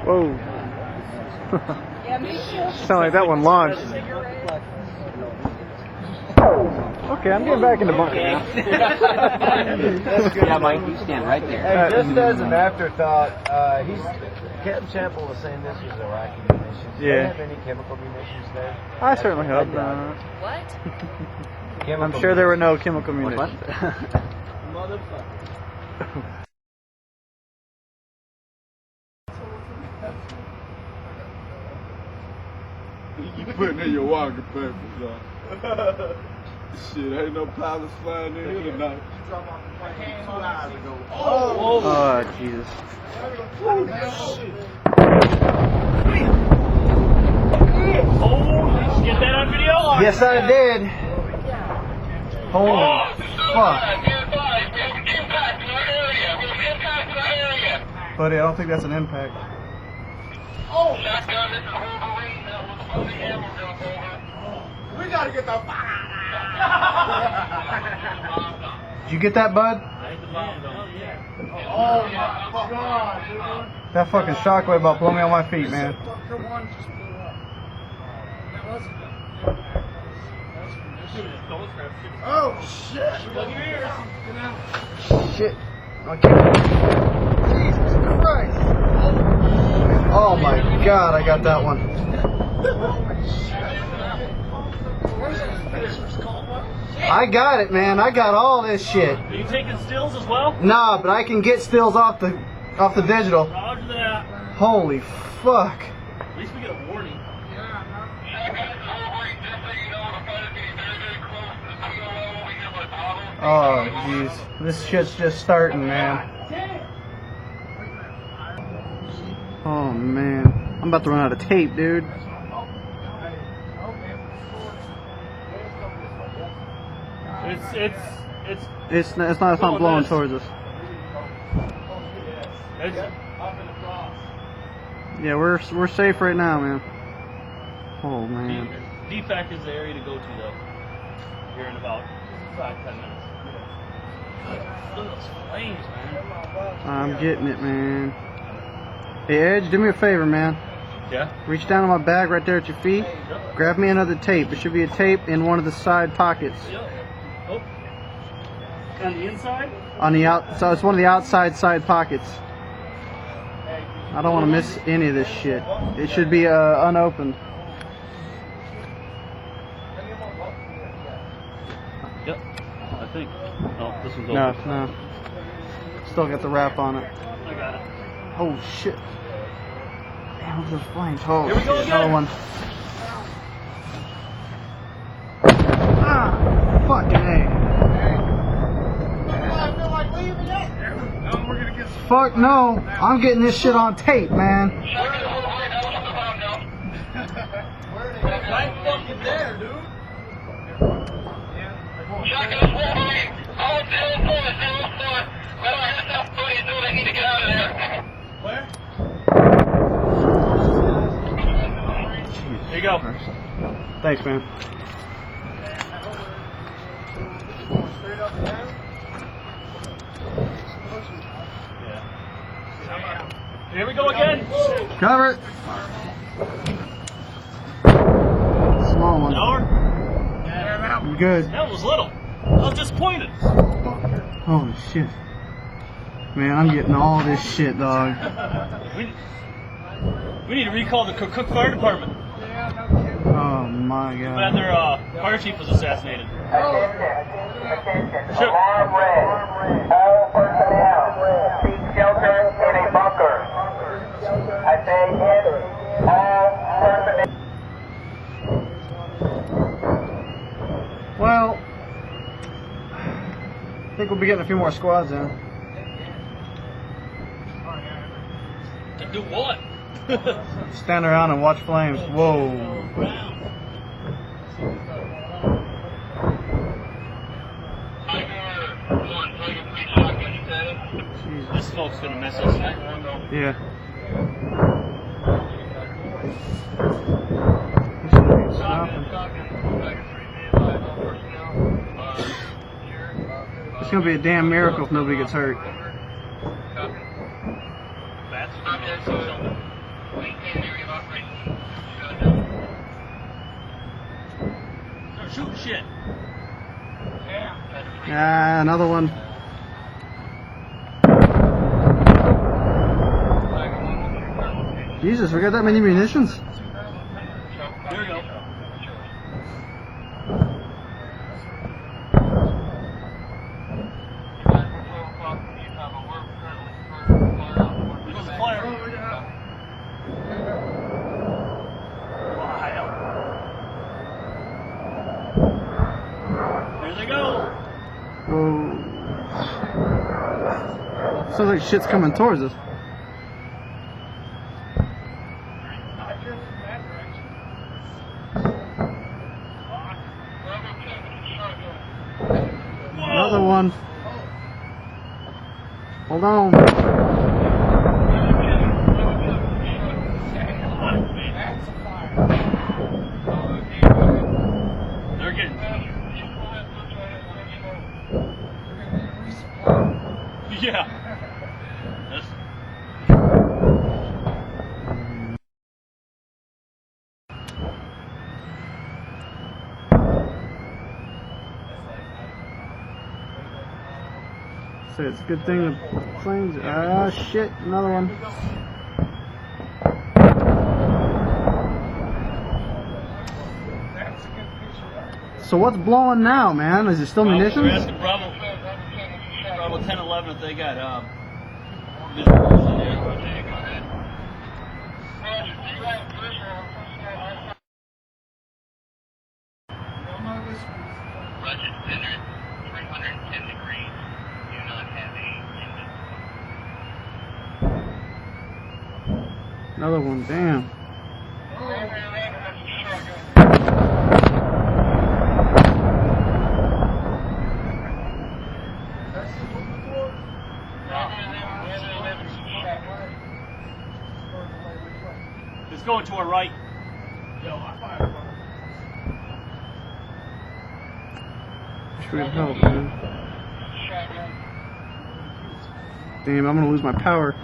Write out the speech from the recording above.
Whoa. Sound like that one launched. Okay, I'm getting back in the bunker now. Yeah, Mike, you stand right there. Hey, just as an afterthought, Captain Chappell was saying this was Iraqi munitions. Do they have any chemical munitions there? I certainly hope not. What? I'm sure there were no chemical munitions. Motherfucker. You putting in your walking papers, huh? Shit, ain't no pilots flying in here tonight. Oh, Jesus. Get that on video? Yes, I did. Holy fuck. Buddy, I don't think that's an impact. Oh! We gotta get the Did you get that, bud? Oh my god, dude. That fucking shockwave about blew me on my feet, man. Oh shit. Shit. Okay. Jesus Christ. Oh my god, I got that one. I got it, man. I got all this shit. Are you taking stills as well? Nah, but I can get stills off the digital. Roger that. Holy fuck. At least we get a warning. Oh jeez. This shit's just starting, man. Oh man. I'm about to run out of tape, dude. It's not blowing towards us. Yeah, we're safe right now, man. Oh man. DFAC is the area to go to though. Here in about 5-10 minutes. Look at those flames, man. I'm getting it, man. Hey Edge, do me a favor, man. Yeah? Reach down in my bag right there at your feet. Yep. Grab me another tape. There should be a tape in one of the side pockets. Yep. Oh. On the inside? On the out, so it's one of the outside side pockets. I don't want to miss any of this shit. It should be unopened. Yep. I think. Oh, this one's open. No. Still got the wrap on it. I got it. Oh shit. Damn, look at those flames. Oh, Here we go shit. again. Another one. Ah, fucking A. Fuck no. I'm getting this shit on tape, man. Right fucking there, dude. Where? There you go. Thanks, man. Straight up there? Here we go again. Cover it. Small one. Hour. I'm good. That was little. I was disappointed. Holy shit. Man, I'm getting all this shit, dog. We need to recall the Kirkuk Fire Department. Oh my Man, god. their fire chief was assassinated. Attention. Alarm red. All personnel seek shelter in a bunker. I say again, all personnel. Well, I think we'll be getting a few more squads in. To do what? Stand around and watch flames. Whoa. This smoke's gonna mess us up. Yeah. This shit ain't stopping. gonna be a damn miracle if nobody gets hurt. Bats are gonna go see something. Start shooting shit. Ah, another one. Jesus, we got that many munitions? Here we go. There goes the flare. Wild. There they go. Whoa. Sounds like shit's coming towards us. Another one. Hold on. They're getting. Yeah. That's... So it's a good thing the flames. Ah, shit, another one. So what's blowing now, man? Is it still We're munitions? asking Bravo 10-11 if they got visuals in there. Roger, center 310 degrees. Do not have a Another one, damn. It's going to our right. Wish we could help, man. Damn, I'm gonna lose my power.